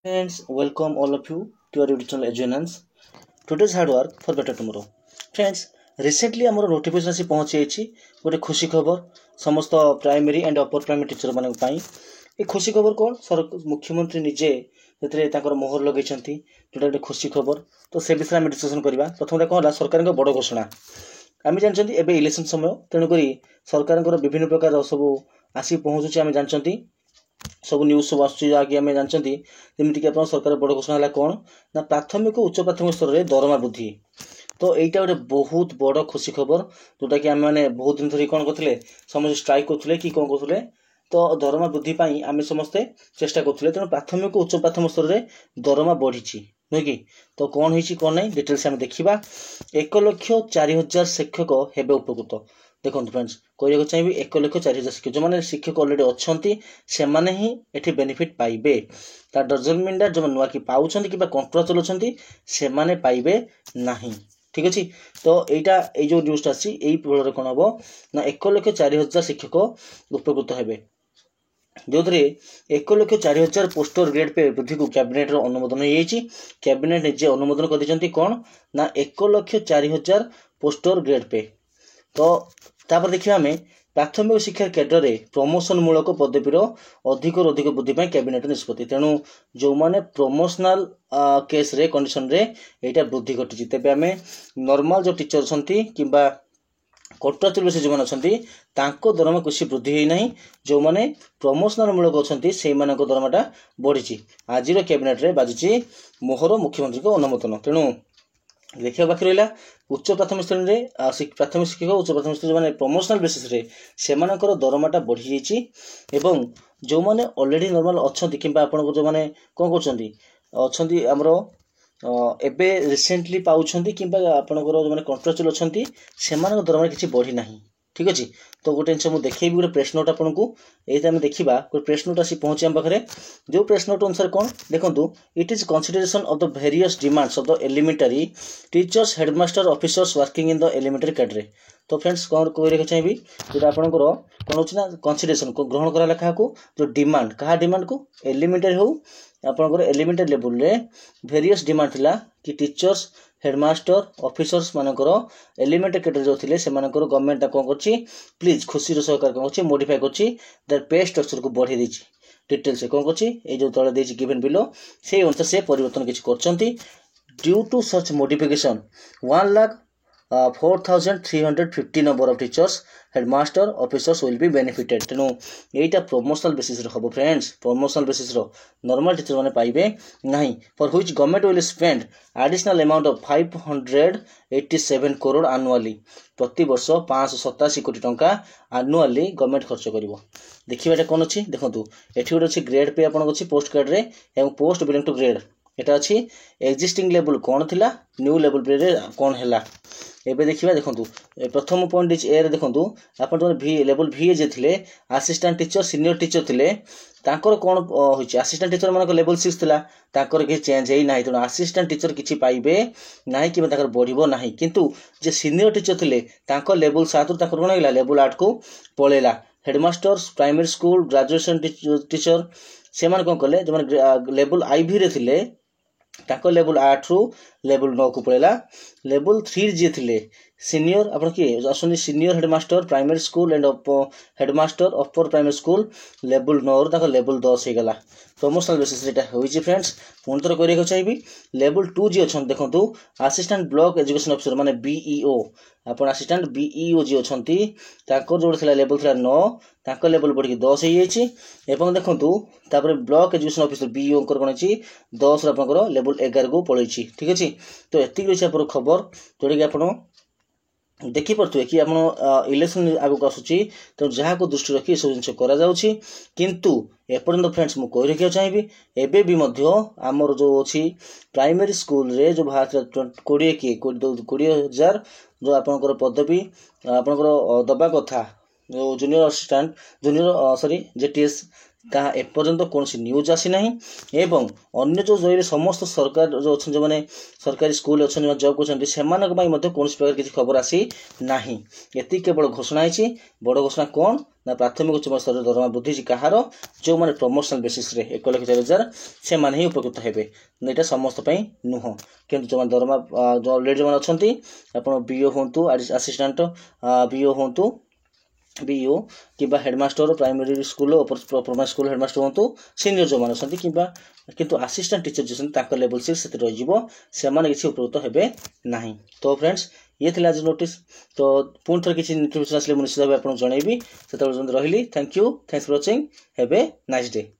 Friends, welcome all of you to our YouTube channel Eduenance. Today's hard work for better tomorrow. Friends, recently ଆମର notification ଆସି ପହଞ୍ଚି ଯାଇଛି ଗୋଟେ ଖୁସି ଖବର ସମସ୍ତ primary and upper primary teacher ମାନଙ୍କ ପାଇଁ। ଏ ଖୁସି ଖବର କ'ଣ ମୁଖ୍ୟମନ୍ତ୍ରୀ ନିଜେ ସେଥିରେ ତାଙ୍କର ମୋହର ଲଗେଇଛନ୍ତି, ଯୋଉଟା ଗୋଟେ ଖୁସି ଖବର। ତ ସେ ବିଷୟରେ ଆମେ ଡିସ୍କସନ କରିବା। ପ୍ରଥମରେ କ'ଣ ହେଲା, ସରକାରଙ୍କ ବଡ଼ ଘୋଷଣା। ଆମେ ଜାଣିଛନ୍ତି ଏବେ ଇଲେକ୍ସନ ସମୟ, ତେଣୁକରି ସରକାରଙ୍କର ବିଭିନ୍ନ ପ୍ରକାର ସବୁ ଆସି ପହଞ୍ଚୁଛି। ଆମେ ଜାଣିଛନ୍ତି ସବୁ ନ୍ୟୁଜ ସବୁ ଆସୁଛି, ଯାହାକି ଆମେ ଜାଣିଛନ୍ତି ଯେମିତିକି ଆପଣ ସରକାର ବଡ଼ ଘୋଷଣା ହେଲା କ'ଣ ନା ପ୍ରାଥମିକ ଉଚ୍ଚ ପ୍ରାଥମିକ ସ୍ତରରେ ଦରମା ବୃଦ୍ଧି। ତ ଏଇଟା ଗୋଟେ ବହୁତ ବଡ଼ ଖୁସି ଖବର, ଯୋଉଟାକି ଆମେ ମାନେ ବହୁତ ଦିନ ଧରି କ'ଣ କରୁଥିଲେ, ସମସ୍ତେ ଷ୍ଟ୍ରାଇକ୍ କରୁଥିଲେ କି କ'ଣ କରୁଥିଲେ, ତ ଦରମା ବୃଦ୍ଧି ପାଇଁ ଆମେ ସମସ୍ତେ ଚେଷ୍ଟା କରୁଥିଲେ। ତେଣୁ ପ୍ରାଥମିକ ଉଚ୍ଚ ପ୍ରାଥମିକ ସ୍ତରରେ ଦରମା ବଢ଼ିଛି, ନୁହେଁ କି? ତ କ'ଣ ହେଇଛି କ'ଣ ନାହିଁ ଡିଟେଲ୍ସ ଆମେ ଦେଖିବା। 1,04,000 ଶିକ୍ଷକ ହେବେ ଉପକୃତ। ଦେଖନ୍ତୁ ଫ୍ରେଣ୍ଡସ୍, କହିବାକୁ ଚାହିଁବି 1,04,000 ଶିକ୍ଷକ ଯେଉଁମାନେ ଶିକ୍ଷକ ଅଲରେଡ଼ି ଅଛନ୍ତି ସେମାନେ ହିଁ ଏଠି ବେନିଫିଟ୍ ପାଇବେ। ତା ଡଜନ୍ ମିନ୍ ଦ୍ୟାଟ୍ ଯେଉଁମାନେ ନୂଆ କି ପାଉଛନ୍ତି କିମ୍ବା କଣ୍ଟ୍ରାକ୍ଟ ଚଲାଉଛନ୍ତି ସେମାନେ ପାଇବେ ନାହିଁ। ଠିକ୍ ଅଛି। ତ ଏଇଟା ଏଇ ଯେଉଁ ନ୍ୟୁଜ୍ଟା ଅଛି ଏଇ ଫଳରେ କ'ଣ ହେବ ନା 1,04,000 ଶିକ୍ଷକ ଉପକୃତ ହେବେ, ଯେଉଁଥିରେ 1,04,000 ପୋଷ୍ଟର ଗ୍ରେଡ୍ ପେ ବୃଦ୍ଧିକୁ କ୍ୟାବିନେଟ୍ର ଅନୁମୋଦନ ହୋଇଯାଇଛି। କ୍ୟାବିନେଟ୍ ନିଜେ ଅନୁମୋଦନ କରିଦେଇଛନ୍ତି କ'ଣ ନା 1,04,000 ପୋଷ୍ଟର ଗ୍ରେଡ୍ ପେ। ତ ତାପରେ ଦେଖିବା ଆମେ ପ୍ରାଥମିକ ଶିକ୍ଷା କେନ୍ଦ୍ରରେ ପ୍ରମୋସନ ମୂଳକ ପଦବୀର ଅଧିକରୁ ଅଧିକ ବୃଦ୍ଧି ପାଇଁ କ୍ୟାବିନେଟ୍ ନିଷ୍ପତ୍ତି। ତେଣୁ ଯେଉଁମାନେ ପ୍ରମୋସନାଲ କେସ୍ରେ କଣ୍ଡିସନରେ ଏଇଟା ବୃଦ୍ଧି ଘଟିଛି। ତେବେ ଆମେ ନର୍ମାଲ ଯେଉଁ ଟିଚର ଅଛନ୍ତି କିମ୍ବା କଣ୍ଟ୍ରାକ୍ଚୁଆଲ ବେସିସ୍ ଯେଉଁମାନେ ଅଛନ୍ତି ତାଙ୍କ ଦରମା କିଛି ବୃଦ୍ଧି ହୋଇନାହିଁ। ଯେଉଁମାନେ ପ୍ରମୋସନାଲ ମୂଳକ ଅଛନ୍ତି ସେଇମାନଙ୍କ ଦରମାଟା ବଢ଼ିଛି। ଆଜିର କ୍ୟାବିନେଟ୍ରେ ବାଜିଛି ମୋହର, ମୁଖ୍ୟମନ୍ତ୍ରୀଙ୍କ ଅନୁମୋଦନ। ତେଣୁ ଦେଖିବା ବାକି ରହିଲା ଉଚ୍ଚ ପ୍ରାଥମିକ ଶ୍ରେଣୀରେ ପ୍ରାଥମିକ ଶିକ୍ଷକ ଉଚ୍ଚ ପ୍ରାଥମିକ ଶ୍ରେଣୀ ଯେଉଁମାନେ ପ୍ରମୋସନାଲ ବେସିସ୍ରେ ସେମାନଙ୍କର ଦରମାଟା ବଢ଼ିଯାଇଛି। ଏବଂ ଯେଉଁମାନେ ଅଲରେଡ଼ି ନର୍ମାଲ ଅଛନ୍ତି କିମ୍ବା ଆପଣଙ୍କର ଯେଉଁମାନେ କ'ଣ କରୁଛନ୍ତି ଅଛନ୍ତି ଆମର ଏବେ ରିସେଣ୍ଟଲି ପାଉଛନ୍ତି କିମ୍ବା ଆପଣଙ୍କର ଯେଉଁମାନେ କଣ୍ଟ୍ରାକ୍ଚୁଆଲ ଅଛନ୍ତି ସେମାନଙ୍କ ଦରମାରେ କିଛି ବଢ଼ିନାହିଁ। ଠିକ୍ ଅଛି। ତ ଗୋଟେ ଜିନିଷ ମୁଁ ଦେଖେଇବି, ଗୋଟେ ପ୍ରେସ୍ ନୋଟ୍ ଆପଣଙ୍କୁ। ଏଇଟା ଆମେ ଦେଖିବା, ଗୋଟେ ପ୍ରେସ୍ ନୋଟ୍ ଆସି ପହଞ୍ଚି ଆମ ପାଖରେ। ଯେଉଁ ପ୍ରେସ୍ ନୋଟ୍ ଅନୁସାରେ କ'ଣ ଦେଖନ୍ତୁ, it is consideration of the various demands of the elementary teachers, headmaster, officers working in the elementary cadre. ତ ଫ୍ରେଣ୍ଡସ୍ କ'ଣ କହିବାକୁ ଚାହିଁବି, ଯେଉଁଟା ଆପଣଙ୍କର କ'ଣ ହେଉଛି ନା କନସିଡରେସନ୍ ଗ୍ରହଣ କରାହେଲା କାହାକୁ, ଯେଉଁ ଡିମାଣ୍ଡ, କାହା ଡିମାଣ୍ଡକୁ, ଏଲିମେଣ୍ଟାରୀ ହେଉ ଆପଣଙ୍କର ଏଲିମେଣ୍ଟାରୀ ଲେବୁଲରେ ଭେରିୟସ୍ ଡିମାଣ୍ଡ ଥିଲା କି ଟିଚର୍ସ, ହେଡମାଷ୍ଟର, ଅଫିସର୍ସ ମାନଙ୍କର ଏଲିମେଣ୍ଟାରୀ କ୍ୟାଡରେ ଯେଉଁ ଥିଲେ ସେମାନଙ୍କର ଗଭର୍ଣ୍ଣମେଣ୍ଟଟା କ'ଣ କରୁଛି, ପ୍ଲିଜ୍ ଖୁସିର ସହକାର କ'ଣ କରୁଛି, ମୋଡିଫାଏ କରୁଛି, ତାର ପେ ଷ୍ଟ୍ରକ୍ଚରକୁ ବଢ଼େଇ ଦେଇଛି। ଡିଟେଲ୍ସ କ'ଣ କରୁଛି, ଏଇ ଯେଉଁ ତଳେ ଦେଇଛି ଗିଭେନ୍ ବିଲୋ, ସେଇ ଅନୁସାରେ ସେ ପରିବର୍ତ୍ତନ କିଛି କରୁଛନ୍ତି। Due to such modification 1,04,350 number of teachers, headmaster, officers will be benefited। ତେଣୁ ଏଇଟା ପ୍ରମୋସନାଲ ବେସିସ୍ରେ ହେବ ଫ୍ରେଣ୍ଡସ୍, ପ୍ରମୋସନାଲ ବେସିସ୍ର ନର୍ମାଲ ଟିଚର ମାନେ ପାଇବେ ନାହିଁ। For which government will spend additional amount of 587 crore annually। ପ୍ରତିବର୍ଷ 587 କୋଟି ଟଙ୍କା ଆନୁଆଲି ଗଭର୍ଣ୍ଣମେଣ୍ଟ ଖର୍ଚ୍ଚ କରିବ। ଦେଖିବା ଏଇଟା କ'ଣ ଅଛି, ଦେଖନ୍ତୁ ଏଠି ଗୋଟେ ଅଛି ଗ୍ରେଡ୍ ପେ ଆପଣଙ୍କ ଅଛି ପୋଷ୍ଟ ଗ୍ରେଡ୍ରେ ଏବଂ ପୋଷ୍ଟ ବିଲଙ୍ଗ ଟୁ ଗ୍ରେଡ୍। এটা ଅଛି ଏକ୍ଜିଷ୍ଟିଂ ଲେବୁଲ କ'ଣ ଥିଲା, ନ୍ୟୁ ଲେବୁଲ ପ୍ଲେରେ କ'ଣ ହେଲା। ଏବେ ଦେଖିବା, ଦେଖନ୍ତୁ ପ୍ରଥମ ପଏଣ୍ଟ ଦେଇଛି ଏରେ, ଦେଖନ୍ତୁ ଆପଣ ଯେଉଁମାନେ ଭି ଲେବୁଲ ଭି ଯେ ଥିଲେ ଆସିଷ୍ଟାଣ୍ଟ ଟିଚର, ସିନିୟର ଟିଚର ଥିଲେ, ତାଙ୍କର କ'ଣ ହୋଇଛି, ଆସିଷ୍ଟାଣ୍ଟ ଟିଚର ମାନଙ୍କ ଲେବୁଲ 6 ଥିଲା, ତାଙ୍କର କିଛି ଚେଞ୍ଜ ହେଇନାହିଁ। ତେଣୁ ଆସିଷ୍ଟାଣ୍ଟ ଟିଚର କିଛି ପାଇବେ ନାହିଁ କିମ୍ବା ତାଙ୍କର ବଢ଼ିବ ନାହିଁ। କିନ୍ତୁ ଯେ ସିନିୟର ଟିଚର ଥିଲେ ତାଙ୍କ ଲେବୁଲ 7ରୁ ତାଙ୍କର କ'ଣ ହେଇଗଲା, ଲେବୁଲ 8କୁ ପଳେଇଲା। ହେଡମାଷ୍ଟର୍ସ, ପ୍ରାଇମେରୀ ସ୍କୁଲ, ଗ୍ରାଜୁଏସନ ଟିଚର ସେମାନେ କ'ଣ କଲେ, ଯେଉଁମାନେ ଲେବୁଲ ଆଇଭିରେ ଥିଲେ ତାଙ୍କ ଲେବୁଲ 8ରୁ ଲେବୁଲ 9କୁ ପଳେଇଲା। ଲେବୁଲ 3 ଯିଏ ଥିଲେ ସିନିୟର, ଆପଣ କିଏ ଆସନ୍ତି, senior headmaster primary school and headmaster upper primary school, ଲେବୁଲ 9ରୁ ତାଙ୍କ ଲେବୁଲ 10 ହେଇଗଲା। ପ୍ରମୋସନାଲ ବେସିସ୍ରେ ଏଇଟା ହୋଇଛି ଫ୍ରେଣ୍ଡସ୍। ପୁଣି ଥରେ କରିବାକୁ ଚାହିଁବି, ଲେବୁଲ 2 ଯିଏ ଅଛନ୍ତି ଦେଖନ୍ତୁ, ଆସିଷ୍ଟାଣ୍ଟ ବ୍ଲକ ଏଜୁକେସନ ଅଫିସର ମାନେ ବିଇଓ, ଆପଣ ଆସିଷ୍ଟାଣ୍ଟ ବିଇଓ ଯିଏ ଅଛନ୍ତି ତାଙ୍କର ଯେଉଁଟା ଥିଲା ଲେବୁଲ ଥିଲା 9, ତାଙ୍କ ଲେବୁଲ ବଢ଼ିକି 10 ହେଇଯାଇଛି। ଏବଂ ଦେଖନ୍ତୁ ତାପରେ ବ୍ଲକ ଏଜୁକେସନ ଅଫିସର ବିଇଓଙ୍କର କ'ଣ ହେଇଛି, 10ରୁ ଆପଣଙ୍କର ଲେବୁଲ 11କୁ ପଳେଇଛି। ଠିକ୍ ଅଛି। ତ ଏତିକି ରହିଛି ଆପଣଙ୍କ ଖବର, ଯେଉଁଟାକି ଆପଣ ଦେଖିପାରୁଥିବେ କି ଆପଣ ଇଲେକ୍ସନ ଆଗକୁ ଆସୁଛି, ତେଣୁ ଯାହାକୁ ଦୃଷ୍ଟି ରଖି ଏସବୁ ଜିନିଷ କରାଯାଉଛି। କିନ୍ତୁ ଏପର୍ଯ୍ୟନ୍ତ ଫ୍ରେଣ୍ଡସ୍ ମୁଁ କହି ରଖିବାକୁ ଚାହିଁବି, ଏବେ ବି ମଧ୍ୟ ଆମର ଯେଉଁ ଅଛି ପ୍ରାଇମେରୀ ସ୍କୁଲରେ ଯେଉଁ ବାହାରିଥିଲା 20,000 ଯେଉଁ ଆପଣଙ୍କର ପଦବୀ ଆପଣଙ୍କର ଦେବା କଥା, ଯେଉଁ ଜୁନିୟର ଆସିଷ୍ଟାଣ୍ଟ ଜେଟିଏସ୍ क्या एपर्यंत कौन न्यूज आसी ना एवं अन्य जो जो समस्त सरकार जो अच्छा जो मैंने सरकारी स्कूल अच्छा जॉब कर कौन प्रकार किसी खबर आसी ना ये केवल घोषणा है बड़ घोषणा कौन ना प्राथमिक उच्च स्तर दरमा वृद्धि कहार जो मैंने प्रमोशनल बेसिस 1,04,000 से माने ही उपकृत हेबे यहाँ समस्त नुह कि जो दरमा जो ऑलरेडी जो अच्छा आप बीओ हूँ असिस्टेंट बीओ हूँ बीओ कि headmaster primary school primary school headmaster हूँ सीनियर जो मैंने कि किंतु असिस्टेंट टीचर जो लेवल 6 से रही किसी उपकृत हेबे ना। तो फ्रेंड्स ये थी आज नोटिस। तो पुणी थोड़ा किसी नोटिफिकेशन आसले निश्चित भाव आपको जनइबी से रही। Thank you, thanks for watching, have a nice day.